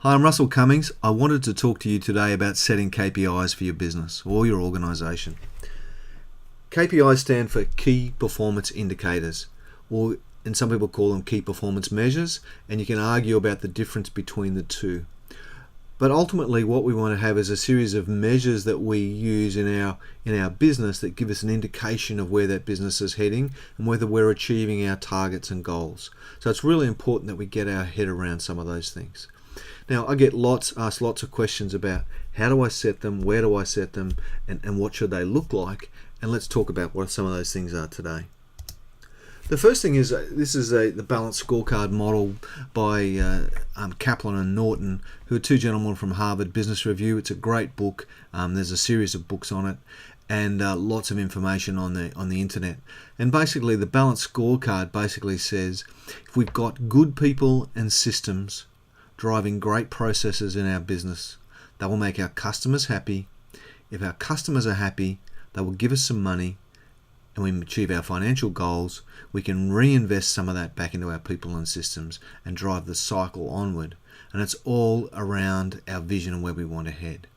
Hi, I'm Russell Cummings. I wanted to talk to you today about setting KPIs for your business or your organisation. KPIs stand for Key Performance Indicators, and some people call them Key Performance Measures, and you can argue about the difference between the two. But ultimately what we want to have is a series of measures that we use in our business that give us an indication of where that business is heading and whether we're achieving our targets and goals. So it's really important that we get our head around some of those things. Now, I get asked lots of questions about how do I set them, where do I set them, and what should they look like, and let's talk about what some of those things are today. The first thing is this is the balanced scorecard model by Kaplan and Norton, who are two gentlemen from Harvard Business Review. It's a great book. There's a series of books on it, and lots of information on the internet. And basically, the balanced scorecard basically says if we've got good people and systems driving great processes in our business, that will make our customers happy. If our customers are happy, they will give us some money, and we achieve our financial goals. We can reinvest some of that back into our people and systems and drive the cycle onward. And it's all around our vision and where we want to head.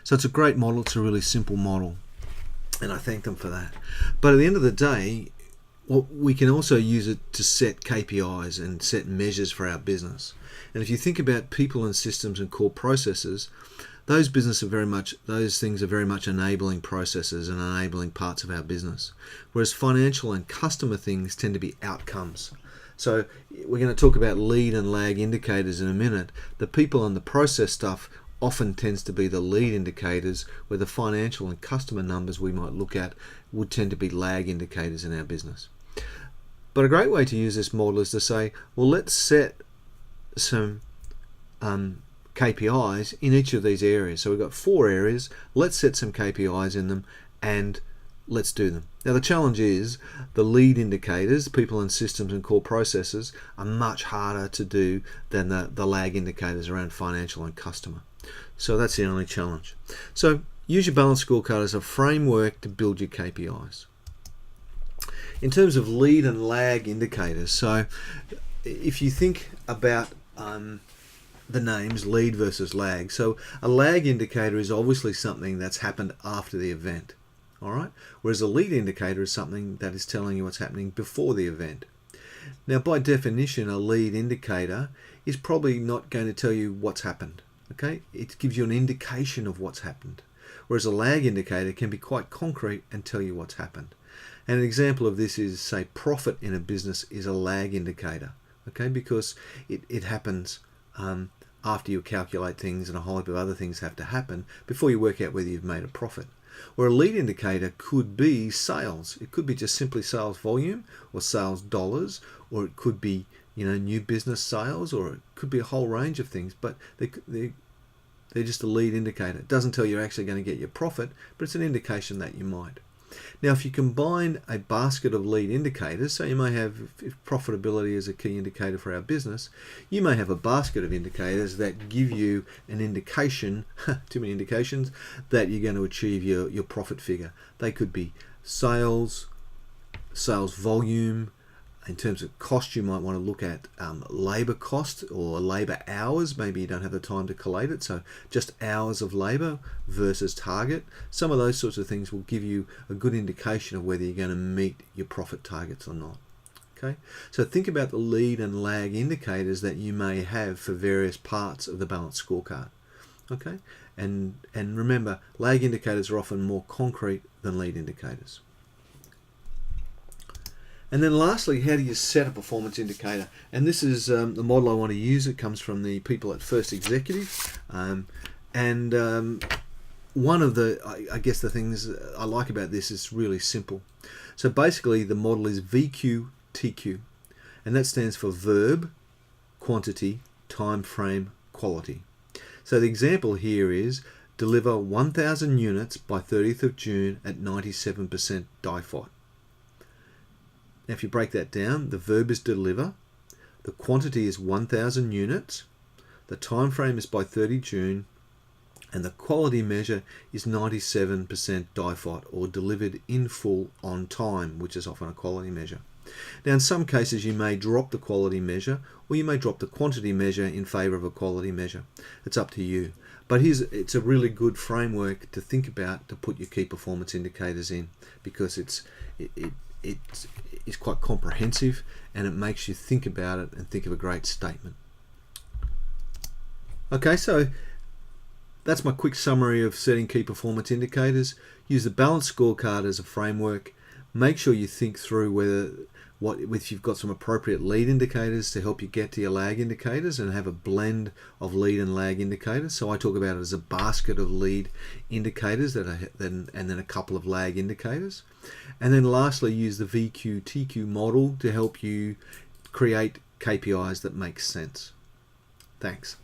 So it's a great model. It's a really simple model, and I thank them for that. But at the end of the day, we can also use it to set KPIs and set measures for our business. And if you think about people and systems and core processes, those things are very much enabling processes and enabling parts of our business. Whereas financial and customer things tend to be outcomes. So we're going to talk about lead and lag indicators in a minute. The people and the process stuff often tends to be the lead indicators, where the financial and customer numbers we might look at would tend to be lag indicators in our business. But a great way to use this model is to say, well, let's set some KPIs in each of these areas. So we've got 4 areas. Let's set some KPIs in them and let's do them. Now the challenge is the lead indicators, people and systems and core processes, are much harder to do than the lag indicators around financial and customer. So that's the only challenge. So use your balanced scorecard as a framework to build your KPIs. In terms of lead and lag indicators, so if you think about the names lead versus lag, so a lag indicator is obviously something that's happened after the event, all right? Whereas a lead indicator is something that is telling you what's happening before the event. Now, by definition, a lead indicator is probably not going to tell you what's happened, okay? It gives you an indication of what's happened. Whereas a lag indicator can be quite concrete and tell you what's happened. And an example of this is, say, profit in a business is a lag indicator, okay? Because it happens after you calculate things, and a whole heap of other things have to happen before you work out whether you've made a profit. Or a lead indicator could be sales. It could be just simply sales volume or sales dollars, or it could be new business sales, or it could be a whole range of things. But they're just a lead indicator. It doesn't tell you you're actually going to get your profit, but it's an indication that you might. Now, if you combine a basket of lead indicators, so you may have, if profitability is a key indicator for our business, you may have a basket of indicators that give you an indication, too many indications, that you're going to achieve your profit figure. They could be sales volume. In terms of cost, you might want to look at labor cost or labor hours. Maybe you don't have the time to collate it, so just hours of labor versus target. Some of those sorts of things will give you a good indication of whether you're going to meet your profit targets or not. Okay, so think about the lead and lag indicators that you may have for various parts of the balanced scorecard. Okay, and remember, lag indicators are often more concrete than lead indicators. And then lastly, how do you set a performance indicator? And this is the model I want to use. It comes from the people at First Executive. One of the things I like about this is really simple. So basically the model is VQTQ, and that stands for verb, quantity, time frame, quality. So the example here is deliver 1,000 units by 30th of June at 97% DIFOT. Now, if you break that down, the verb is deliver, the quantity is 1,000 units, the time frame is by 30 June, and the quality measure is 97% DIFOT, or delivered in full on time, which is often a quality measure. Now, in some cases, you may drop the quality measure or you may drop the quantity measure in favor of a quality measure. It's up to you. But it's a really good framework to think about to put your key performance indicators in, because it's quite comprehensive and it makes you think about it and think of a great statement. Okay, so that's my quick summary of setting key performance indicators. Use the balanced scorecard as a framework. Make sure you think through if you've got some appropriate lead indicators to help you get to your lag indicators, and have a blend of lead and lag indicators. So I talk about it as a basket of lead indicators and then a couple of lag indicators. And then lastly, use the VQ-TQ model to help you create KPIs that make sense. Thanks.